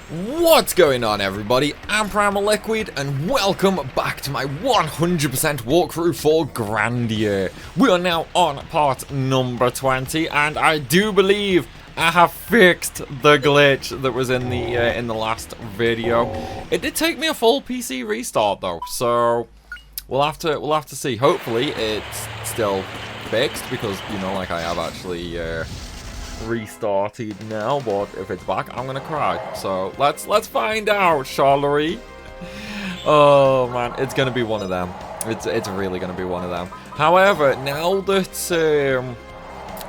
What's going on, everybody? I'm Primalliquid, and welcome back to my 100% walkthrough for Grandia. We are now on part number 20, and I do believe I have fixed the glitch that was in the last video. It did take me a full PC restart though, so we'll have to see. Hopefully, it's still fixed because like I have actually. Restarted now, but if it's back, I'm gonna cry. So let's find out, shall we? Oh man, it's gonna be one of them. It's really gonna be one of them. However, now that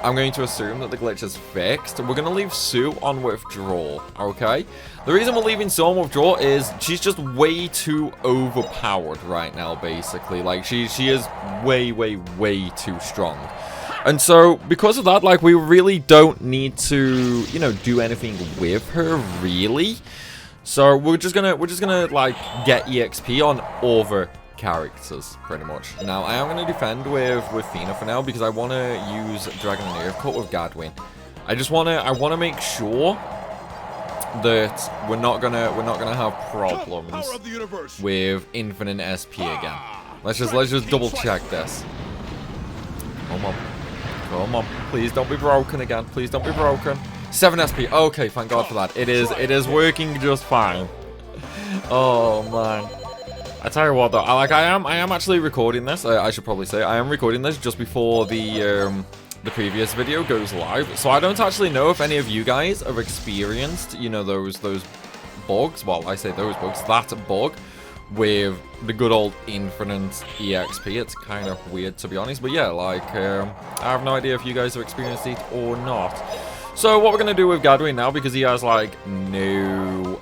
I'm going to assume that the glitch is fixed, we're gonna leave Sue on withdrawal. Okay. The reason we're leaving Sue on withdrawal is she's just way too overpowered right now. Basically, like she is way too strong. And so, because of that, like, we really don't need to, do anything with her, really. So, we're just gonna, like, get EXP on other characters, pretty much. Now, I am gonna defend with Fina for now, because I want to use Dragon and Earthcut with Gadwin. I wanna make sure that we're not gonna have problems with infinite SP again. Let's just double check this. Come on. Come on, please don't be broken again. Please don't be broken. 7 SP. Okay, thank God for that. It is working just fine. Oh man. I tell you what though, I am actually recording this. I should probably say I am recording this just before the previous video goes live. So I don't actually know if any of you guys have experienced, those bugs. Well, I say those bugs. That bug with the good old infinite EXP. It's kind of weird, to be honest, but yeah, like I have no idea if you guys have experienced it or not. So what we're gonna do with Gadwin now, because he has like no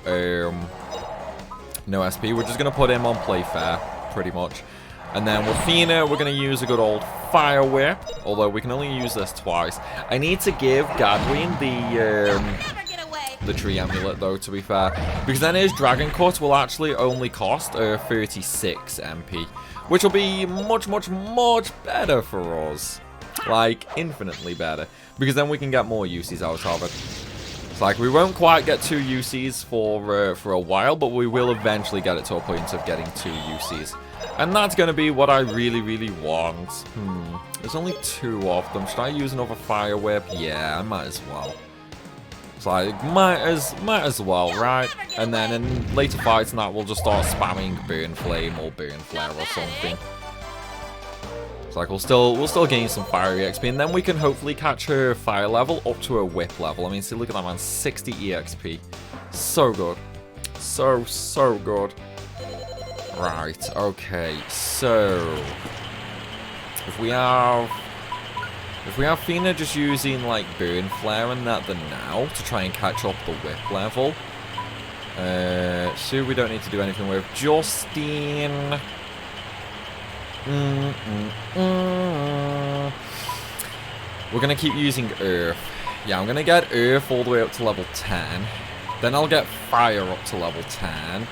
SP, we're just gonna put him on play fair pretty much. And then with Fina, we're gonna use a good old fire whip, although we can only use this twice. I need to give Gadwin the tree amulet though, to be fair, because then his dragon cut will actually only cost 36 MP, which will be much better for us, like infinitely better, because then we can get more uses out of it. It's like we won't quite get 2 uses for a while, but we will eventually get it to a point of getting 2 uses, and that's going to be what I really want. There's only 2 of them. Should I use another fire whip? Yeah, I might as well. Like, might as well, right? And then in later fights and that, we'll just start spamming Burn Flame or Burn Flare or something. It's like we'll still gain some fire EXP, and then we can hopefully catch her fire level up to her whip level. I mean, see, look at that, man, 60 EXP. So good. So good. Right, okay, so if we have Fina just using, like, Burn Flare and that then now to try and catch up the whip level. Sue we don't need to do anything with. Justine. We're going to keep using Earth. Yeah, I'm going to get Earth all the way up to level 10. Then I'll get Fire up to level 10.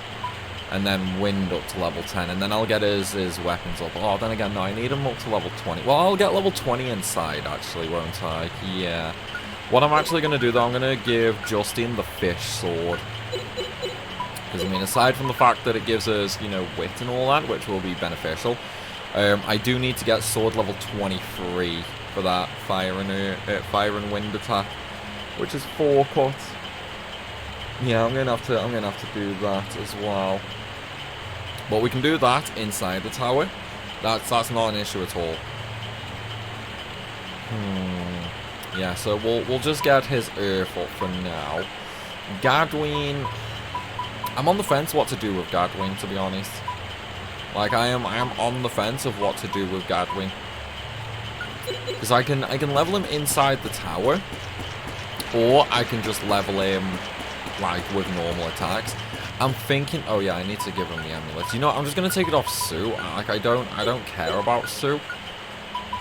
And then Wind up to level 10, and then I'll get his weapons up. Oh, then again, no, I need him up to level 20. Well, I'll get level 20 inside, actually, won't I? Yeah. What I'm actually going to do, though, I'm going to give Justin the fish sword. Because, I mean, aside from the fact that it gives us, wit and all that, which will be beneficial, I do need to get sword level 23 for that fire and wind attack, which is 4 cuts. Yeah, I'm gonna have to do that as well. But we can do that inside the tower. That's not an issue at all. Yeah, so we'll just get his Earth up for now. Gadwin, I'm on the fence what to do with Gadwin, to be honest. Like I am on the fence of what to do with Gadwin. Because I can level him inside the tower, or I can just level him like with normal attacks. I'm thinking, oh yeah, I need to give him the amulet. You know what, I'm just gonna take it off Sue. Like I don't care about Sue.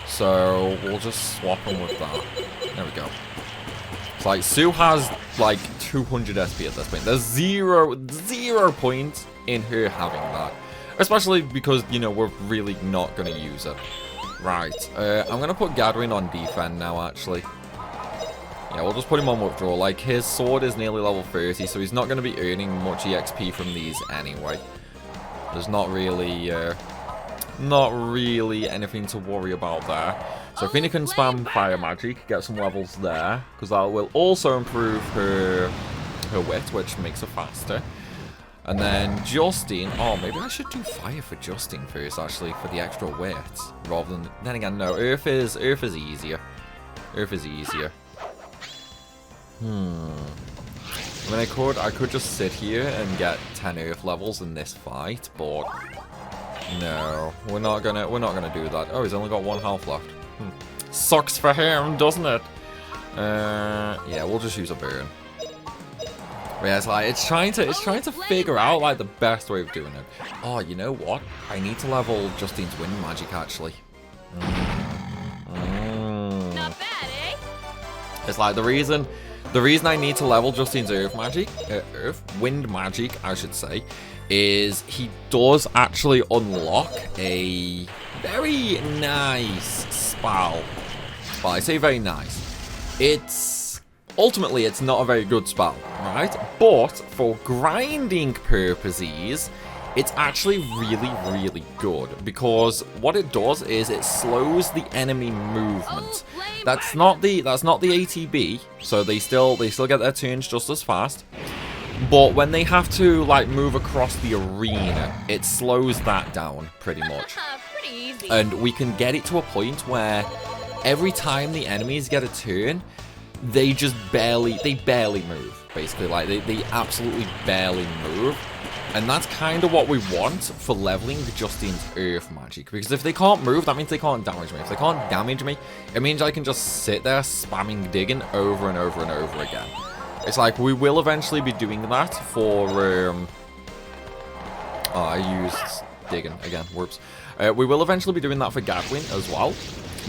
So we'll just swap him with that. There we go. It's like Sue has like 200 SP at this point. There's zero point in her having that. Especially because, we're really not gonna use it. Right, I'm gonna put Gadwin on defend now, actually. Yeah, we'll just put him on withdrawal. Like, his sword is nearly level 30, so he's not going to be earning much EXP from these anyway. There's not really anything to worry about there. So Athena can spam fire magic, get some levels there, because that will also improve her wit, which makes her faster. And then Justine, oh, maybe I should do fire for Justine first, actually, for the extra wit, rather than, then again, no, Earth is easier. Earth is easier. I mean, I could just sit here and get 10 Earth levels in this fight, but no, we're not gonna do that. Oh, he's only got 1 health left. Sucks for him, doesn't it? Yeah, we'll just use a burn. But yeah, it's like it's trying to figure out like the best way of doing it. Oh, you know what? I need to level Justine's wind magic actually. Not bad, eh? It's like the reason I need to level Justine's wind magic, I should say, is he does actually unlock a very nice spell. Well, I say very nice. Ultimately, it's not a very good spell, right? But for grinding purposes, it's actually really, really good, because what it does is it slows the enemy movement. That's not the ATB, so they still get their turns just as fast. But when they have to like move across the arena, it slows that down pretty much. Pretty easy. And we can get it to a point where every time the enemies get a turn, they barely move, basically. Like, they absolutely barely move. And that's kind of what we want for leveling Justine's Earth magic. Because if they can't move, that means they can't damage me. If they can't damage me, it means I can just sit there spamming digging over and over and over again. It's like, we will eventually be doing that for, oh, I used digging again, whoops. We will eventually be doing that for Gadwin as well.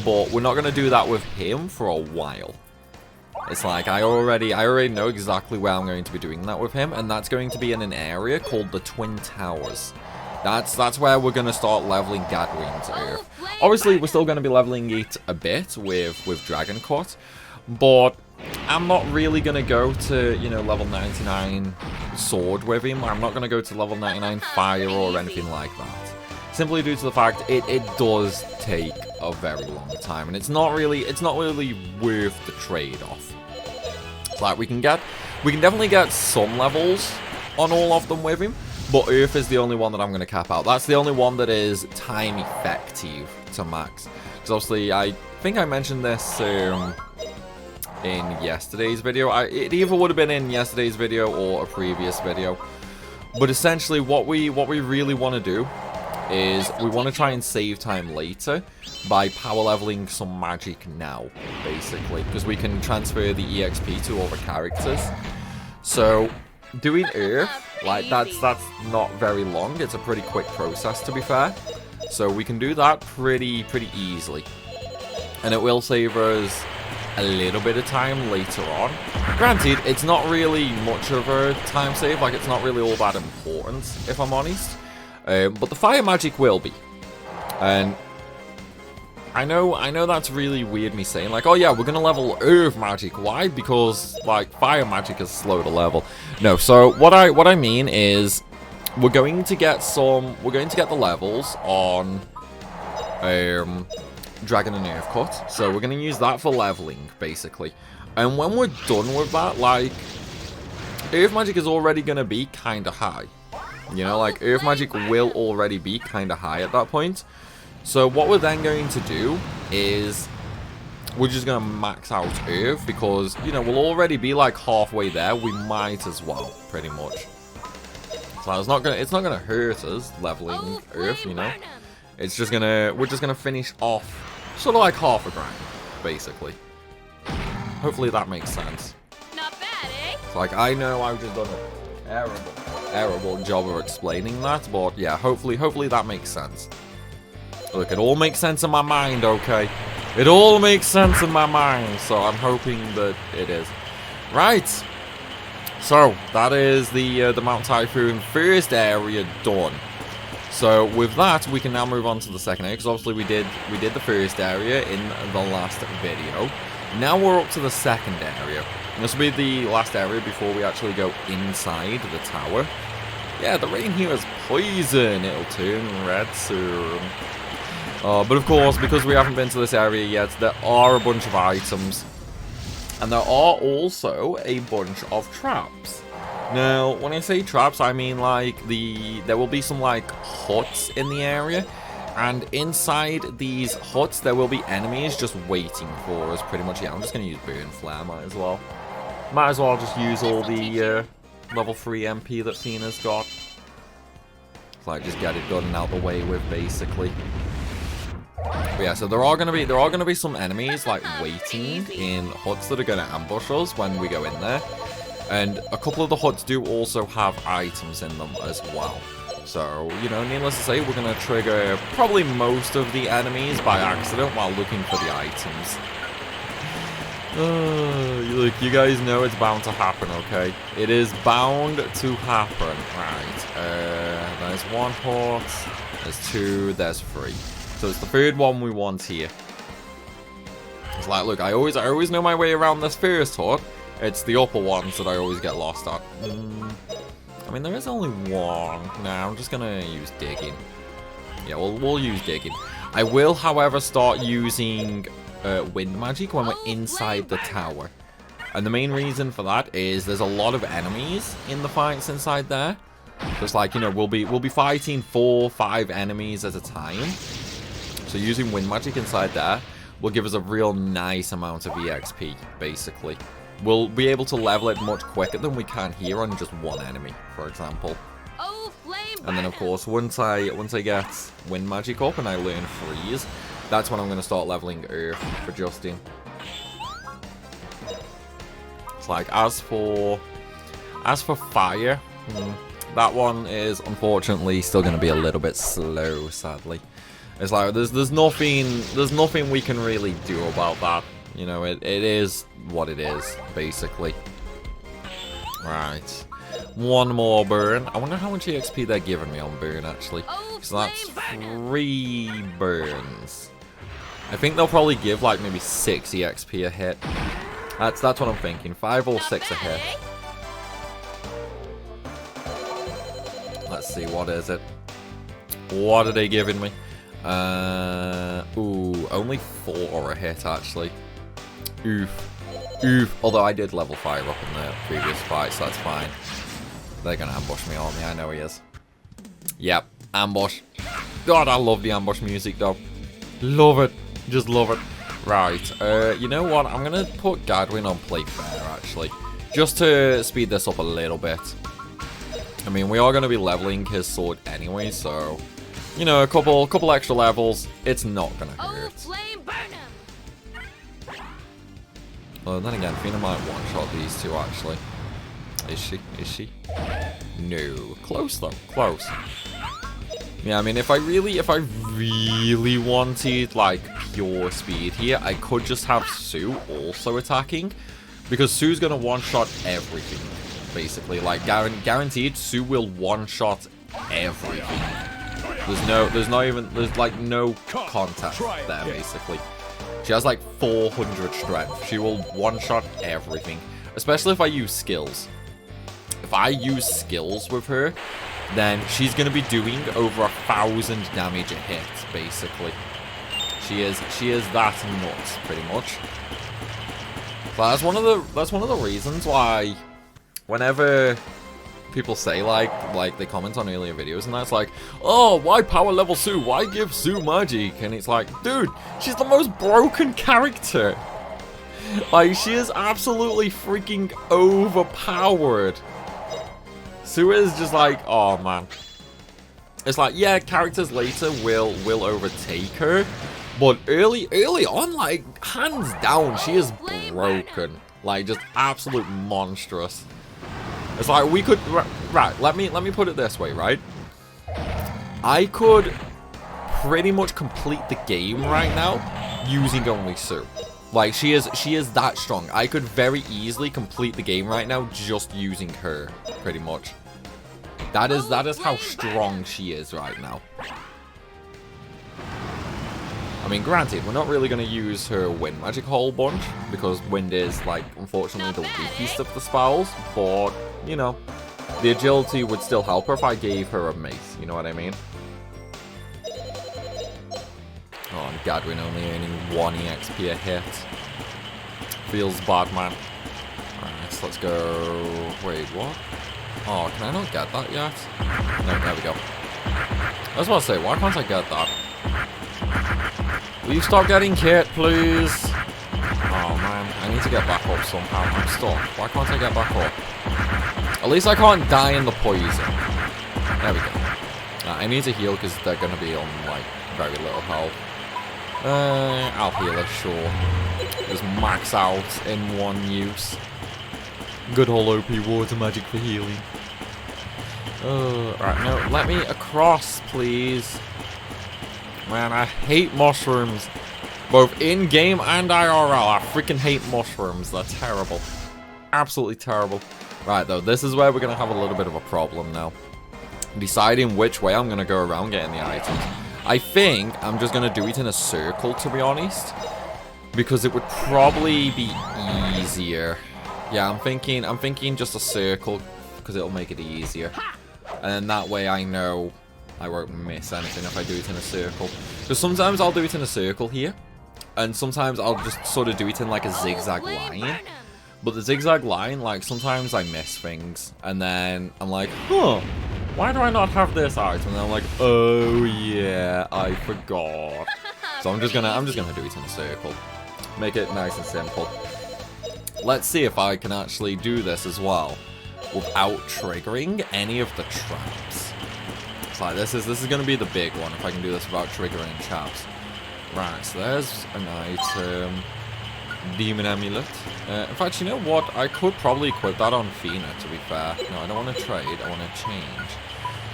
But we're not going to do that with him for a while. It's like, I already know exactly where I'm going to be doing that with him, and that's going to be in an area called the Twin Towers. That's where we're going to start leveling Gadwin's Earth. Obviously, we're still going to be leveling it a bit with Dragon Cut, but I'm not really going to go to, you know, level 99 sword with him. I'm not going to go to level 99 fire or anything like that. Simply due to the fact it does take a very long time, and it's not really worth the trade-off. It's like we can definitely get some levels on all of them with him, but Earth is the only one that I'm going to cap out. That's the only one that is time effective to max. Because obviously, I think I mentioned this in yesterday's video. It either would have been in yesterday's video or a previous video. But essentially, what we really want to do is we want to try and save time later by power leveling some magic now, basically, because we can transfer the EXP to other characters. So doing Earth, like, that's not very long. It's a pretty quick process, to be fair. So we can do that pretty easily, and it will save us a little bit of time later on. Granted, it's not really much of a time save. Like, it's not really all that important, if I'm honest. But the fire magic will be. And I know that's really weird me saying, like, oh yeah, we're gonna level Earth magic. Why? Because, like, fire magic is slow to level. No, so what I mean is we're going to get the levels on Dragon and Earth Cut. So we're gonna use that for leveling, basically. And when we're done with that, like, Earth magic is already gonna be kinda high. You know, like, Earth magic will already be kind of high at that point. So what we're then going to do is we're just going to max out Earth, because, you know, we'll already be like halfway there. We might as well, pretty much. So it's not gonna hurt us leveling Earth, you know. We're just gonna finish off sort of like half a grind, basically. Hopefully that makes sense. Not bad, eh? It's like, I know I've just done a terrible job of explaining that, but yeah, hopefully that makes sense. Look, it all makes sense in my mind, okay? It all makes sense in my mind, so I'm hoping that it is. Right. So, that is the Mount Typhoon first area done. So, with that, we can now move on to the second area, because obviously we did the first area in the last video. Now we're up to the second area. This will be the last area before we actually go inside the tower. Yeah, the rain here is poison. It'll turn red soon. But of course, because we haven't been to this area yet, there are a bunch of items. And there are also a bunch of traps. Now, when I say traps, I mean like there will be some like huts in the area. And inside these huts, there will be enemies just waiting for us, pretty much. Yeah, I'm just going to use Burn Flare, might as well. Might as well just use all the level 3 MP that Fina's got. Like, just get it done and out the way with, basically. But yeah, so there are gonna be some enemies like waiting in huts that are gonna ambush us when we go in there. And a couple of the huts do also have items in them as well. So, you know, needless to say, we're going to trigger probably most of the enemies by accident while looking for the items. Look, you guys know it's bound to happen, okay? It is bound to happen. Right, there's one hut, there's two, there's three. So it's the third one we want here. It's like, look, I always know my way around this first hut. It's the upper ones that I always get lost at. I mean, there is only one. Nah, I'm just gonna use digging. Yeah, we'll use digging. I will, however, start using wind magic when we're inside the tower. And the main reason for that is there's a lot of enemies in the fights inside there. Just like, you know, we'll be fighting 4 or 5 enemies at a time. So using wind magic inside there will give us a real nice amount of EXP, basically. We'll be able to level it much quicker than we can here on just one enemy, for example. Oh, flame And then, of course, once I get wind magic up and I learn freeze, that's when I'm going to start leveling Earth for Justin. It's like, as for fire, that one is unfortunately still going to be a little bit slow, sadly. It's like there's nothing we can really do about that. You know, it is what it is, basically. Right. One more burn. I wonder how much EXP they're giving me on burn, actually. So that's 3 burns. I think they'll probably give, like, maybe 6 EXP a hit. That's what I'm thinking. 5 or 6 a hit. Let's see, what is it? What are they giving me? Ooh, only 4 a hit, actually. Oof. Oof. Although I did level 5 up in the previous fight, so that's fine. They're gonna ambush me, aren't they? I know he is. Yep, ambush. God, I love the ambush music, though. Love it. Just love it. Right, you know what? I'm gonna put Gadwin on play fair, actually. Just to speed this up a little bit. I mean, we are gonna be leveling his sword anyway, so... You know, a couple extra levels, it's not gonna hurt. Well, then again, Fina might one-shot these two, actually. Is she? Is she? No. Close, though. Close. Yeah, I mean, if I really wanted, like, pure speed here, I could just have Sue also attacking. Because Sue's gonna one-shot everything, basically. Like, guaranteed, Sue will one-shot everything. There's like no contact there, basically. She has like 400 strength. She will one-shot everything. Especially if I use skills. If I use skills with her, then she's going to be doing over 1,000 damage a hit, basically. She is that nuts, pretty much. So that's one of the reasons why whenever people say like they comment on earlier videos and that's like, oh, why power level Sue? Why give Sue magic? And it's like, dude, she's the most broken character. Like, she is absolutely freaking overpowered. Sue is just like, oh man. It's like, yeah, characters later will overtake her, but early on, like, hands down, she is broken. Like, just absolute monstrous. It's like we could, right, let me put it this way, right? I could pretty much complete the game right now using only Sue. Like, she is that strong. I could very easily complete the game right now just using her, pretty much. That is how strong she is right now. I mean, granted, we're not really going to use her wind magic a whole bunch, because wind is, like, unfortunately the weakest of the spells, but, you know, the agility would still help her if I gave her a mace, you know what I mean? Oh, and Gadwin only earning 1 EXP a hit. Feels bad, man. Alright, so let's go... Wait, what? Oh, can I not get that yet? No, there we go. I was about to say, why can't I get that? Will you stop getting kit, please? Oh, man. I need to get back up somehow. I'm stuck. Why can't I get back up? At least I can't die in the poison. There we go. I need to heal because they're going to be on, like, very little health. I'll heal her, sure. Just max out in 1 use. Good old OP water magic for healing. Right, no, let me across, please. Man, I hate mushrooms. Both in-game and IRL. I freaking hate mushrooms. They're terrible. Absolutely terrible. Right, though, this is where we're going to have a little bit of a problem now. Deciding which way I'm going to go around getting the items. I think I'm just going to do it in a circle, to be honest. Because it would probably be easier. Yeah, I'm thinking just a circle, because it'll make it easier. And then that way I know I won't miss anything if I do it in a circle. Because sometimes I'll do it in a circle here. And sometimes I'll just sort of do it in like a zigzag line. But the zigzag line, like, sometimes I miss things. And then I'm like, huh, why do I not have this item? And then I'm like, oh yeah, I forgot. So I'm just gonna do it in a circle. Make it nice and simple. Let's see if I can actually do this as well without triggering any of the traps. It's like this is gonna be the big one if I can do this without triggering traps. Right, so there's an item. Demon Amulet. In fact, you know what? I could probably equip that on Fina, to be fair. No, I don't want to trade. I want to change.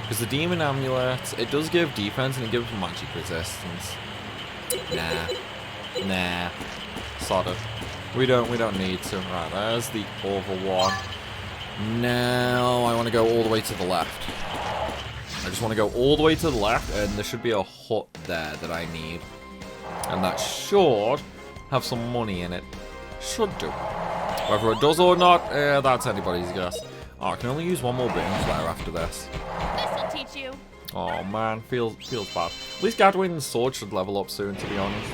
Because the Demon Amulet, it does give defense and it gives magic resistance. Nah. Sort of. We don't need to. Right, there's the other one. Now I want to go all the way to the left. I just want to go all the way to the left, and there should be a hut there that I need. And that should have some money in it. Should do. Whether it does or not, that's anybody's guess. Oh, I can only use 1 more Burn Flare after this. This'll teach you. Oh man, feels bad. At least Gadwin's sword should level up soon, to be honest.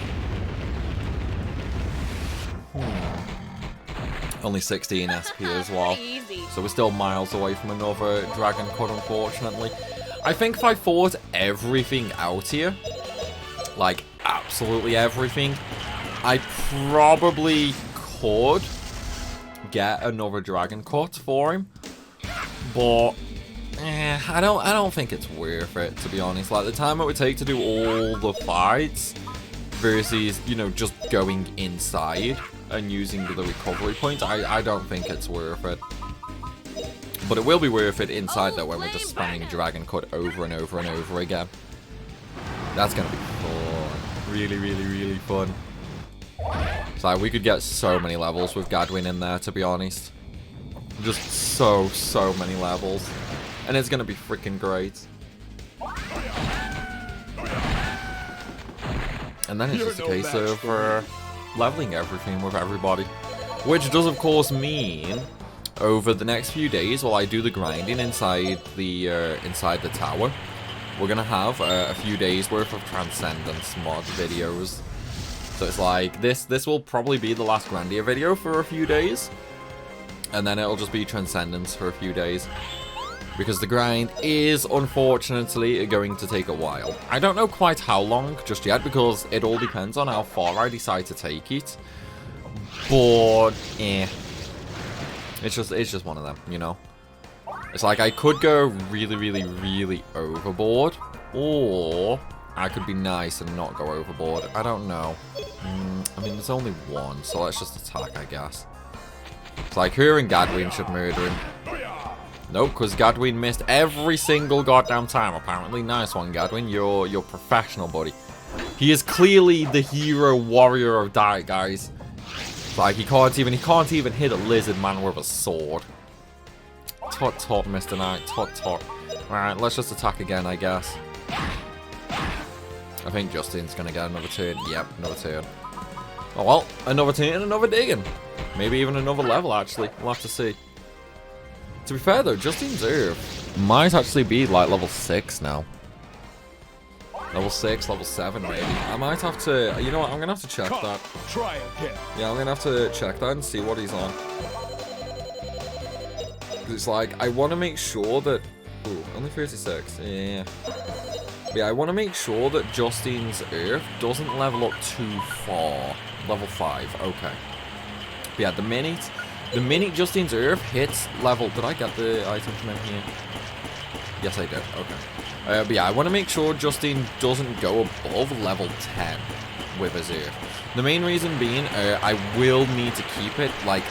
Only 16 SP as well. So we're still miles away from another Dragon Cut, unfortunately. I think if I fought everything out here, like absolutely everything, I probably could get another Dragon Cut for him. But I don't think it's worth it, to be honest. Like, the time it would take to do all the fights versus, you know, just going inside and using the recovery points, I don't think it's worth it. But it will be worth it inside, though, when we're just spamming Dragon Cut over and over and over again. That's going to be fun. Really, really, really fun. So we could get so many levels with Gadwin in there, to be honest. Just so many levels. And it's going to be freaking great. And then it's just a case of leveling everything with everybody. Which does, of course, mean over the next few days, while I do the grinding inside the tower, we're going to have a few days worth of Transcendance mod videos. So it's like, this will probably be the last Grandia video for a few days. And then it'll just be Transcendance for a few days. Because the grind is, unfortunately, going to take a while. I don't know quite how long just yet, because it all depends on how far I decide to take it. But, it's just one of them, you know? It's like, I could go really, really, really overboard. Or I could be nice and not go overboard. I don't know. I mean, there's only one, so let's just attack, I guess. It's like, her and Gadwin should murder him. Nope, because Gadwin missed every single goddamn time, apparently. Nice one, Gadwin. You're professional, buddy. He is clearly the hero warrior of Diet, guys. It's like, he can't even hit a lizard man with a sword. Tut tut, Mr. Knight. Tut tut. Alright, let's just attack again, I guess. I think Justin's gonna get another turn. Yep, another turn. Oh well, another turn, another digging. Maybe even another level, actually. We'll have to see. To be fair, though, Justin's Earth might actually be, like, level 6 now. Level 6, level 7, maybe. I might have to... You know what? I'm gonna have to check that. Try again. Yeah, I'm gonna have to check that and see what he's on. Because it's like, I want to make sure that... Ooh, only 36. Yeah. But yeah, I want to make sure that Justine's Earth doesn't level up too far. Level 5, okay. But yeah, the minute Justine's Earth hits level... Did I get the item from in here? Yes, I did. Okay. But yeah, I want to make sure Justine doesn't go above level 10 with his Earth. The main reason being, I will need to keep it, like,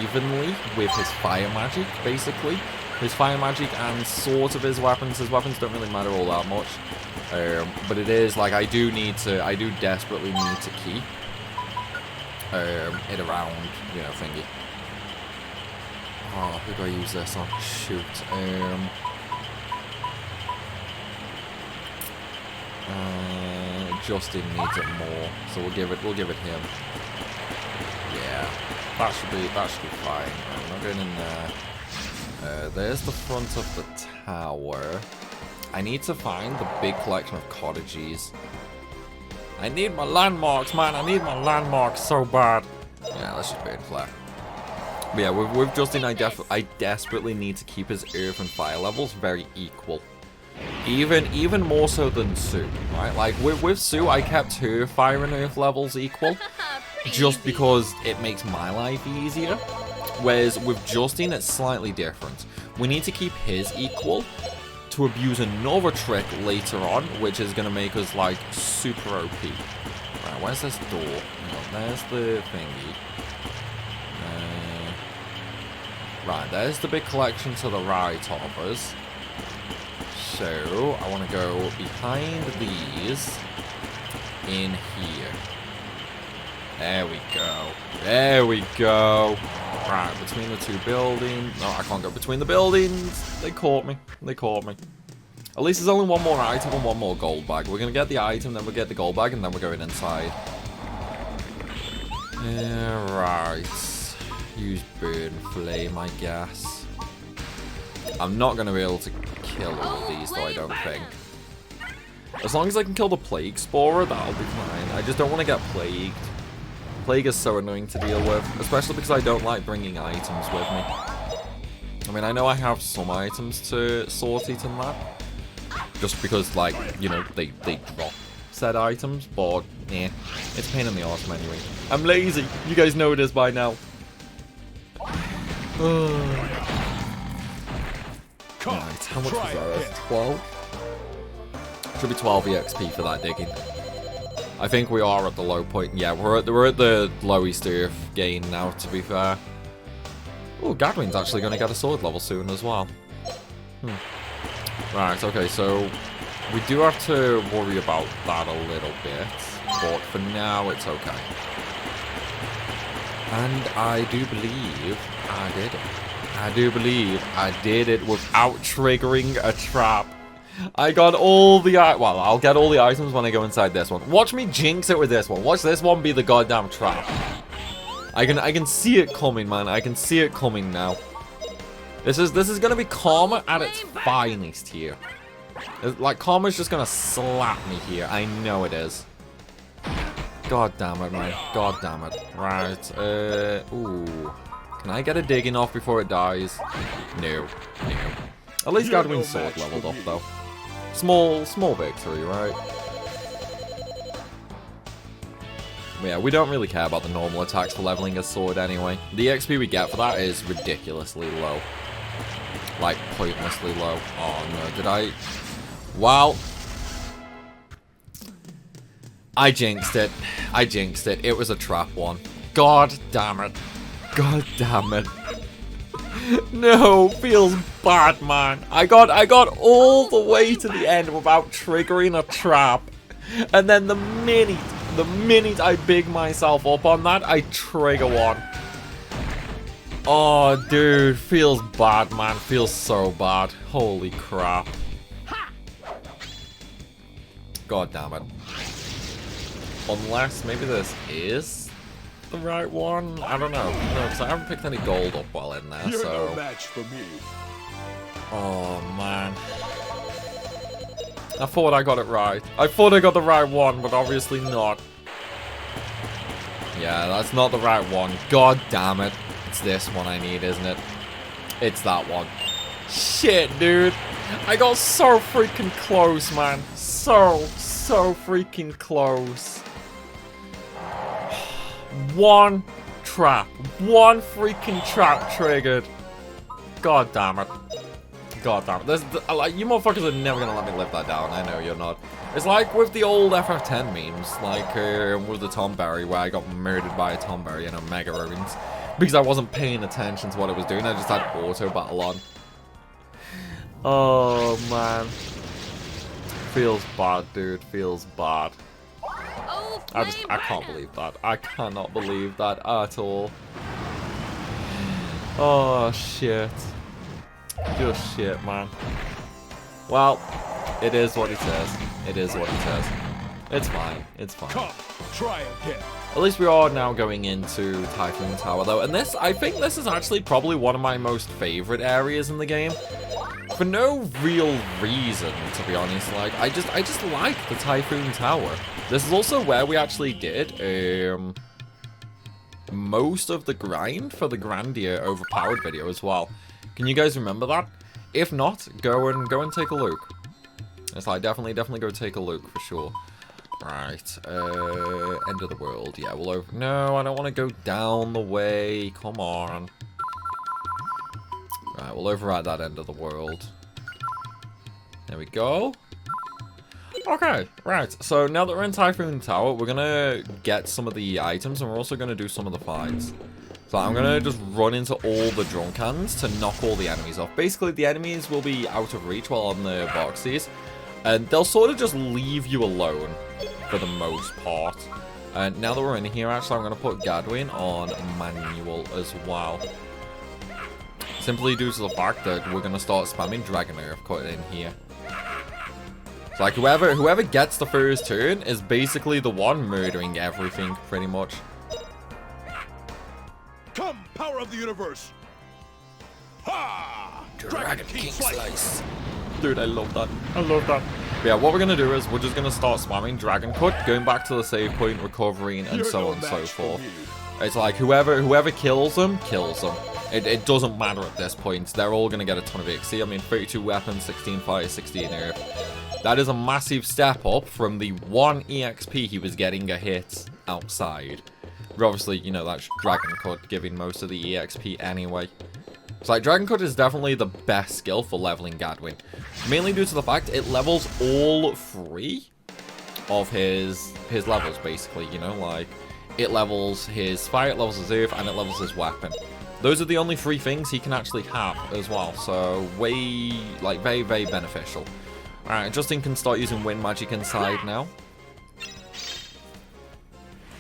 evenly with his fire magic, basically. His fire magic and sort of his weapons. His weapons don't really matter all that much. But it is, like, I do desperately need to keep it around, you know, thingy. Oh, who do I use this on? Shoot. Justin needs it more, so we'll give it him. Yeah, that should be fine. I'm not going in there. There's the front of the tower. I need to find the big collection of cottages. I need my landmarks, man. I need my landmarks so bad. Yeah, let's just burn flare. But yeah, with Justin, I desperately need to keep his earth and fire levels very equal. Even more so than Sue, right? Like, with Sue, I kept her fire and earth levels equal. Just because it makes my life easier. Whereas with Justin, it's slightly different. We need to keep his equal to abuse another trick later on, which is going to make us, like, super OP. Right, where's this door? No, there's the thingy. Right, there's the big collection to the right of us. So, I want to go behind these in here. There we go. There we go. Right, between the two buildings. No, I can't go between the buildings. They caught me. They caught me. At least there's only one more item and one more gold bag. We're going to get the item, then we'll get the gold bag, and then we're going inside. Right. Use burn flame, I guess. I'm not going to be able to kill all of these, though, I don't think. As long as I can kill the plague sporer, that'll be fine. I just don't want to get plagued. Plague is so annoying to deal with, especially because I don't like bringing items with me. I mean, I know I have some items to sort it and that. Just because, like, you know, they drop said items, but, eh. It's a pain in the arse anyway. I'm lazy. You guys know it is by now. Right, how much was that? 12? Should be 12 EXP for that digging. I think we are at the low point. Yeah, we're at the lowest earth gain now, to be fair. Oh, Gadwin's actually going to get a sword level soon as well. Right, okay, so we do have to worry about that a little bit, but for now it's okay. And I do believe I did it. I do believe I did it without triggering a trap. I got all the well, I'll get all the items when I go inside this one. Watch me jinx it with this one. Watch this one be the goddamn trap. I can see it coming, man. I can see it coming now. This is gonna be Karma at its finest here. Like, Karma's just gonna slap me here. I know it is. God damn it, man. God damn it. Right. Ooh. Can I get a digging off before it dies? No. No. At least Gadwin's sword leveled up, though. Small victory, right? But yeah, we don't really care about the normal attacks for leveling a sword anyway. The XP we get for that is ridiculously low. Like, pointlessly low. Oh, no. Did I... Well... I jinxed it. I jinxed it. It was a trap one. God damn it. God damn it. No, feels bad, man. I got all the way to the end without triggering a trap. And then the minute I big myself up on that, I trigger one. Oh, dude, feels bad, man. Feels so bad. Holy crap. God damn it. Unless maybe this is the right one? I don't know. No, because I haven't picked any gold up while in there, You're so... no match for me. Oh, man. I thought I got it right. I thought I got the right one, but obviously not. Yeah, that's not the right one. God damn it. It's this one I need, isn't it? It's that one. Shit, dude. I got so freaking close, man. So freaking close. One trap. One freaking trap triggered. God damn it. God damn it. Like, you motherfuckers are never gonna let me live that down. I know you're not. It's like with the old FF10 memes, like with the Tomberry, where I got murdered by a Tomberry in Omega Ruins. Because I wasn't paying attention to what it was doing. I just had auto battle on. Oh, man. Feels bad, dude. Feels bad. Oh, I can't believe that. I cannot believe that at all. Oh, shit. Just shit, man. Well, it is what it is. It is what it is. It's fine. It's fine. Come, try again. At least we are now going into Typhoon Tower, though. And this, I think this is actually probably one of my most favorite areas in the game. For no real reason, to be honest. Like, I just like the Typhoon Tower. This is also where we actually did most of the grind for the Grandia Overpowered video as well. Can you guys remember that? If not, go and take a look. It's like definitely go take a look for sure. Right, end of the world. Yeah, we'll over. No, I don't want to go down the way. Come on. Right, we'll override that end of the world. There we go. Okay, right. So now that we're in Typhoon Tower, we're gonna get some of the items, and we're also gonna do some of the fights. So I'm gonna just run into all the Drunkhands to knock all the enemies off. Basically, the enemies will be out of reach while on the boxies, and they'll sort of just leave you alone for the most part. And now that we're in here, actually, I'm gonna put Gadwin on manual as well. Simply due to the fact that we're gonna start spamming Dragonurf cut in here. So like whoever gets the first turn is basically the one murdering everything, pretty much. Come, power of the universe. Ha! Dragon King Slice. Dude, I love that. I love that. But yeah, what we're gonna do is we're just gonna start spamming Dragon Cut, going back to the save point, recovering, and so on and so forth. It's like whoever kills them, kills them. It doesn't matter at this point. They're all gonna get a ton of XP. I mean, 32 weapons, 16 fire, 16 earth. That is a massive step up from the 1 EXP he was getting a hit outside. But obviously, you know, that's Dragon Cut giving most of the EXP anyway. So like, Dragon Cut is definitely the best skill for leveling Gadwin. Mainly due to the fact it levels all 3 of his levels, basically, you know, like, it levels his fire, it levels his earth, and it levels his weapon. Those are the only 3 things he can actually have as well, so very, very beneficial. Alright, Justin can start using wind magic inside now.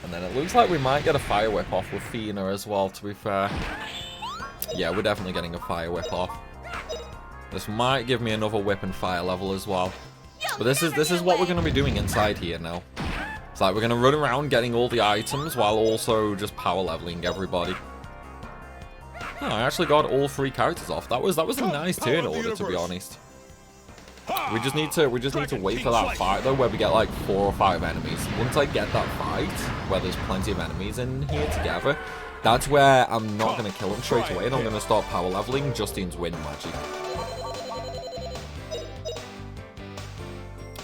And then it looks like we might get a fire whip off with Fina as well, to be fair. Yeah, we're definitely getting a fire whip off. This might give me another whip and fire level as well. But this is what we're going to be doing inside here now. It's like we're going to run around getting all the items while also just power leveling everybody. Oh, I actually got all 3 characters off. That was a nice turn order, to be honest. We just need to wait for that fight though, where we get like 4 or 5 enemies. Once I get that fight, where there's plenty of enemies in here together, that's where I'm not going to kill them straight away, and I'm going to start power leveling Justin's wind magic.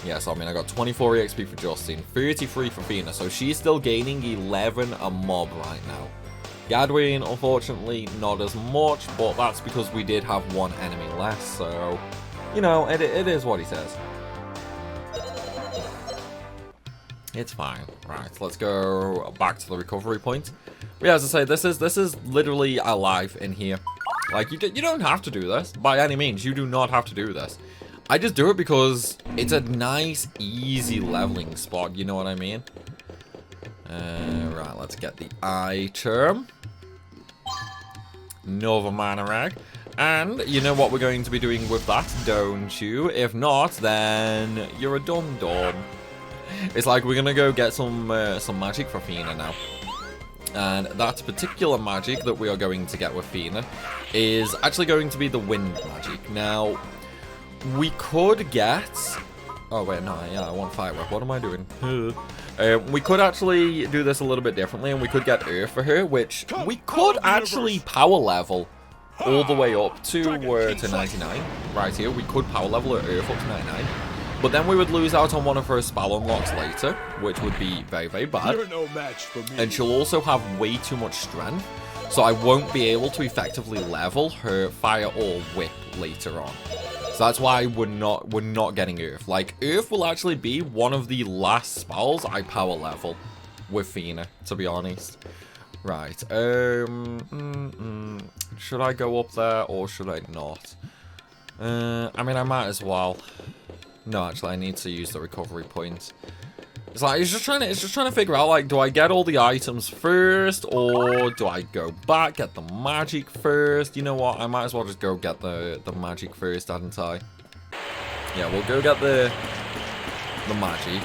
Yeah, so I mean, I got 24 EXP for Justin, 33 for Fina, so she's still gaining 11 a mob right now. Gadwin, unfortunately, not as much, but that's because we did have 1 enemy less, so... You know, it is what he says. It's fine. Right, let's go back to the recovery point. But yeah, as I say, this is literally alive in here. Like, you don't have to do this. By any means, you do not have to do this. I just do it because it's a nice, easy leveling spot, you know what I mean? Right, let's get the item. Nova Mana Rag. And you know what we're going to be doing with that, don't you? If not, then you're a dum-dum. It's like we're gonna go get some magic for Fina now. And that particular magic that we are going to get with Fina is actually going to be the wind magic. Now, we could get... Oh, wait, no, yeah, I want fire whip. What am I doing? We could actually do this a little bit differently, and we could get Earth for her, which we could actually power level all the way up to 99. Right here, we could power level her Earth up to 99. But then we would lose out on one of her spell unlocks later, which would be very, very bad. You're no match for me. And she'll also have way too much strength, so I won't be able to effectively level her fire or whip later on. So that's why we're not getting Earth. Like, Earth will actually be one of the last spells I power level with Fina, to be honest. Right, should I go up there or should I not? I mean, I might as well. No, actually, I need to use the recovery points. It's like, it's just trying to figure out, like, do I get all the items first, or do I go back, get the magic first? You know what, I might as well just go get the magic first, hadn't I? Yeah, we'll go get the magic,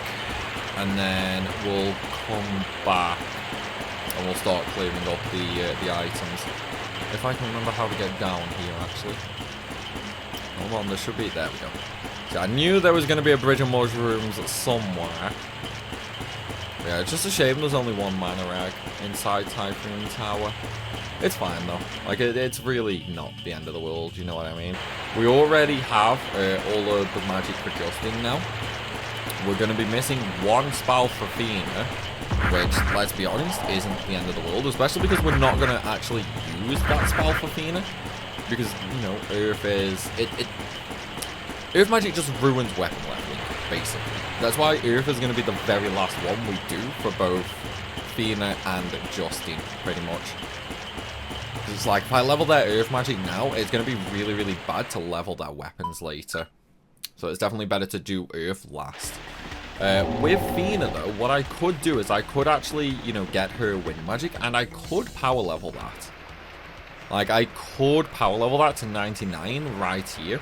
and then we'll come back, and we'll start clearing up the items. If I can remember how to get down here, actually. Hold on, there should be, there we go. So I knew there was going to be a bridge of mushrooms somewhere. Yeah, it's just a shame there's only one mana rag inside Typhoon Tower. It's fine though. Like, it's really not the end of the world, you know what I mean? We already have all of the magic for Justin now. We're going to be missing one spell for Fina, which, let's be honest, isn't the end of the world. Especially because we're not going to actually use that spell for Fina. Because, you know, Earth is... Earth magic just ruins weapon leveling, basically. That's why Earth is going to be the very last one we do for both Fina and Justin, pretty much. It's like, if I level their Earth magic now, it's going to be really, really bad to level their weapons later. So it's definitely better to do Earth last. With Fina, though, what I could do is I could actually, you know, get her wind magic, and I could power level that. Like, I could power level that to 99 right here.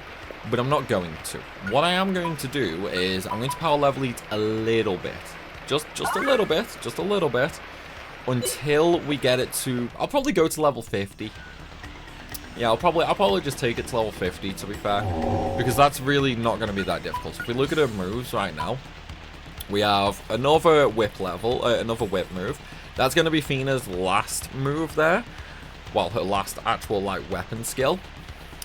But I'm not going to. What I am going to do is I'm going to power level it a little bit. Just a little bit. Just a little bit. Until we get it to... I'll probably go to level 50. Yeah, I'll probably just take it to level 50, to be fair. Because that's really not going to be that difficult. If we look at her moves right now, we have another whip level, another whip move. That's going to be Fina's last move there. Well, her last actual, like, weapon skill.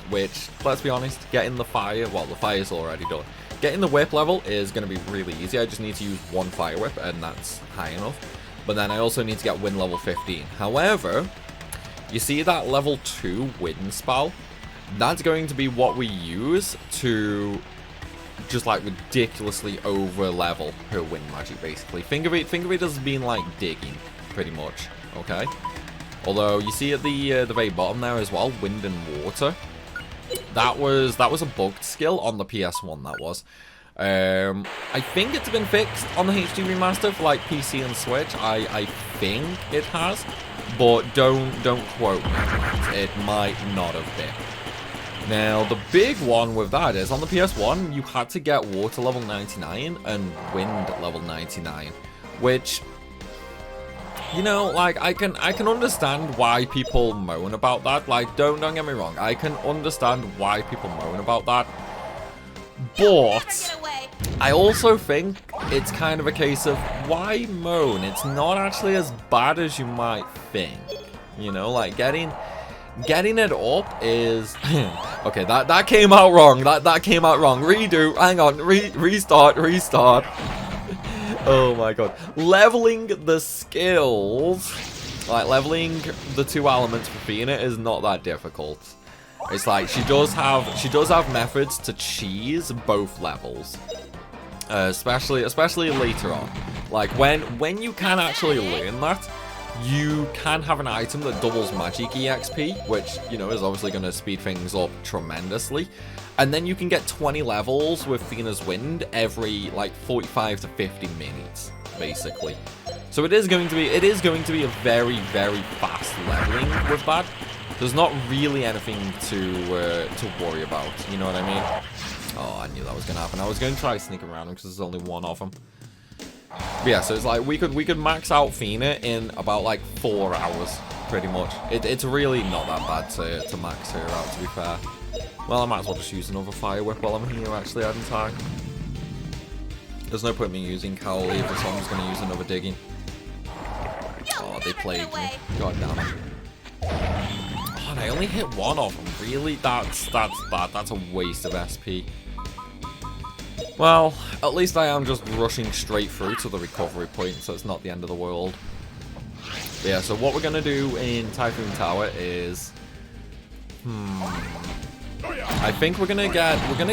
Which, let's be honest, getting the fire, well, the fire's already done. Getting the whip level is going to be really easy. I just need to use one fire whip, and that's high enough. But then I also need to get wind level 15. However, you see that level 2 wind spell? That's going to be what we use to just, like, ridiculously over level her wind magic, basically. Think of it as being like digging, pretty much, okay? Although, you see at the very bottom there as well, wind and water. That was a bugged skill on the PS1, that was. I think it's been fixed on the HD remaster for like PC and Switch. I think it has, but don't quote me on that. It might not have been. Now, the big one with that is on the PS1, you had to get water level 99 and wind level 99, which, you know, like, I can understand why people moan about that. Like, don't get me wrong. I can understand why people moan about that. But I also think it's kind of a case of why moan? It's not actually as bad as you might think. You know, like, getting it up is... Okay, that came out wrong. That came out wrong. Redo. Hang on. Restart. Oh my god. Leveling the skills, like leveling the 2 elements for Fina is not that difficult. It's like she does have methods to cheese both levels. Especially later on. Like when you can actually learn that, you can have an item that doubles magic EXP, which, you know, is obviously going to speed things up tremendously. And then you can get 20 levels with Fina's Wind every, like, 45 to 50 minutes, basically. So it is going to be a very, very fast leveling with that. There's not really anything to worry about, you know what I mean? Oh, I knew that was going to happen. I was going to try sneaking around him because there's only one of them. But yeah, so it's like we could max out Fina in about like 4 hours, pretty much. It's really not that bad to max her out, to be fair. Well, I might as well just use another Fire Whip while I'm here, actually, hadn't I? There's no point in me using Cowl either, so I'm just going to use another Digging. Oh, they plagued me. God damn it. Oh, and I only hit one of them. Really? That's bad. That's a waste of SP. Well, at least I am just rushing straight through to the recovery point, so it's not the end of the world. But yeah, so what we're going to do in Typhoon Tower is... I think we're gonna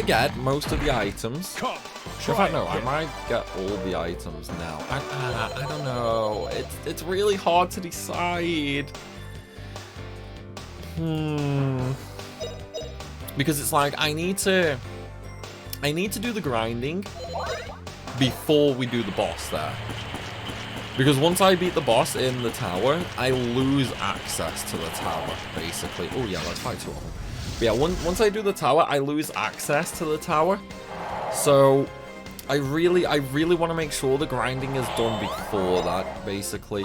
get most of the items. In fact, no, I might get all the items now. I don't know. It's really hard to decide. Because it's like I need to do the grinding before we do the boss there. Because once I beat the boss in the tower, I lose access to the tower, basically. Oh yeah, let's fight two of them. But yeah, once I do the tower, I lose access to the tower. So I really want to make sure the grinding is done before that, basically.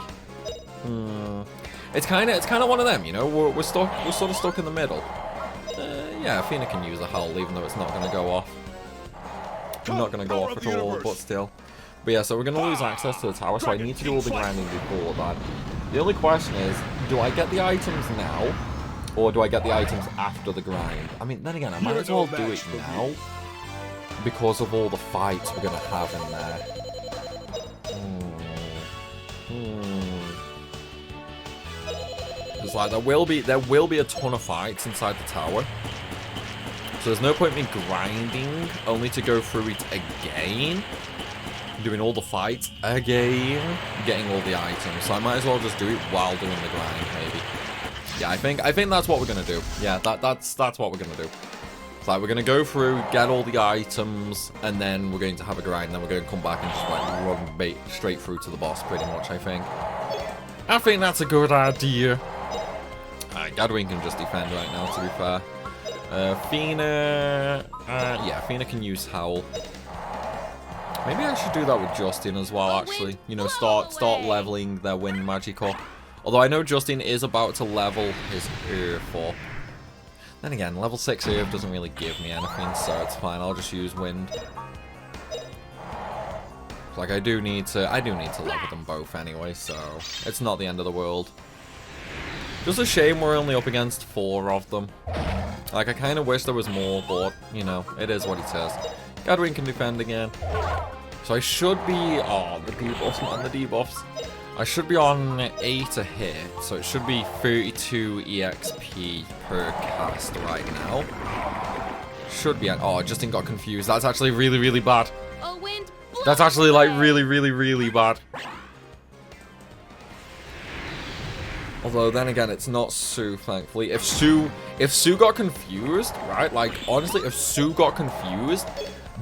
It's kind of one of them, you know. We're sort of stuck in the middle. Yeah, Fina can use a Howl, even though it's not going to go off. Not going to go off at all, but still. But yeah, so we're going to lose access to the tower, so I need to do all the grinding before that. The only question is, do I get the items now? Or do I get the items after the grind? I mean, then again, I might as well do it now. Because of all the fights we're going to have in there. It's like, there will be a ton of fights inside the tower. So there's no point in me grinding, only to go through it again. Doing all the fights again. Getting all the items. So I might as well just do it while doing the grind, maybe. Yeah, I think that's what we're gonna do. Yeah, that's what we're gonna do. It's like we're gonna go through, get all the items, and then we're going to have a grind. And then we're going to come back and just like run bait straight through to the boss, pretty much. I think that's a good idea. Gadwin can just defend right now, to be fair. Fina, yeah, Fina can use Howl. Maybe I should do that with Justin as well. Actually, you know, start leveling their wind magic up. Although I know Justin is about to level his Earth for. Then again, level 6 Earth doesn't really give me anything, so it's fine. I'll just use Wind. Like I do need to level them both anyway, so it's not the end of the world. Just a shame we're only up against 4 of them. Like I kind of wish there was more, but you know, it is what it is. Gadwin can defend again. So I should be... Oh, the debuffs, man, the debuffs. I should be on 8 a hit, so it should be 32 EXP per cast right now. Should be at... Oh, Justin got confused. That's actually really, really bad. That's actually, like, really, really, really bad. Although, then again, it's not Sue, thankfully. If Sue got confused, right? Like, honestly, if Sue got confused,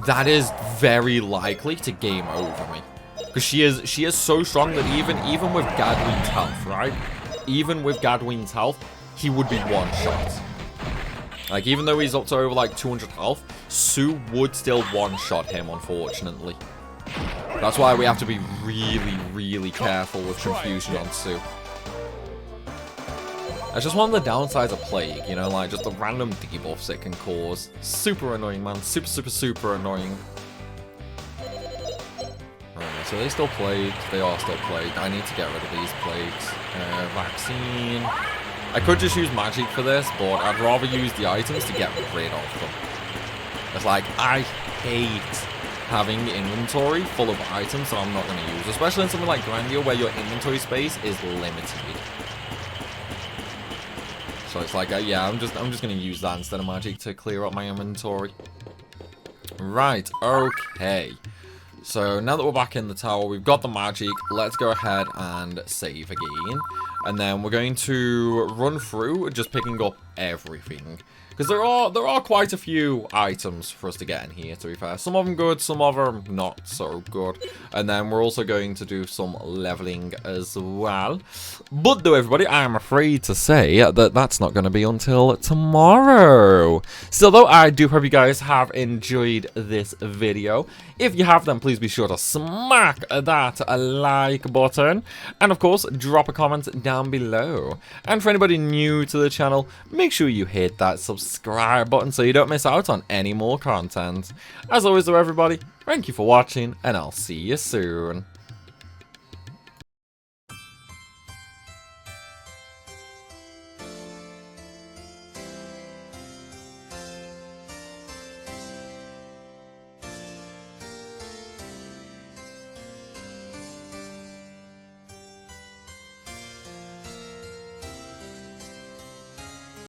that is very likely to game over me. Because she is so strong that even with Gadwin's health, right? Even with Gadwin's health, he would be one-shot. Like, even though he's up to over, like, 200 health, Sue would still one-shot him, unfortunately. That's why we have to be really, really careful with confusion on Sue. That's just one of the downsides of Plague, you know, like, just the random debuffs it can cause. Super annoying, man. Super, super, super annoying. Alright, so they still plagued. They are still plagued. I need to get rid of these plagues. Vaccine. I could just use magic for this, but I'd rather use the items to get rid of them. It's like, I hate having inventory full of items that I'm not going to use. Especially in something like Grandia, where your inventory space is limited. So it's like, yeah, I'm just going to use that instead of magic to clear up my inventory. Right, okay. So now that we're back in the tower, we've got the magic. Let's go ahead and save again. And then we're going to run through just picking up everything. Because there are quite a few items for us to get in here, to be fair. Some of them good, some of them not so good. And then we're also going to do some leveling as well. But though, everybody, I am afraid to say that that's not going to be until tomorrow. Still, though, I do hope you guys have enjoyed this video. If you have, then please be sure to smack that like button. And, of course, drop a comment down below. And for anybody new to the channel, make sure you hit that subscribe button so you don't miss out on any more content. As always, though, everybody, thank you for watching, and I'll see you soon.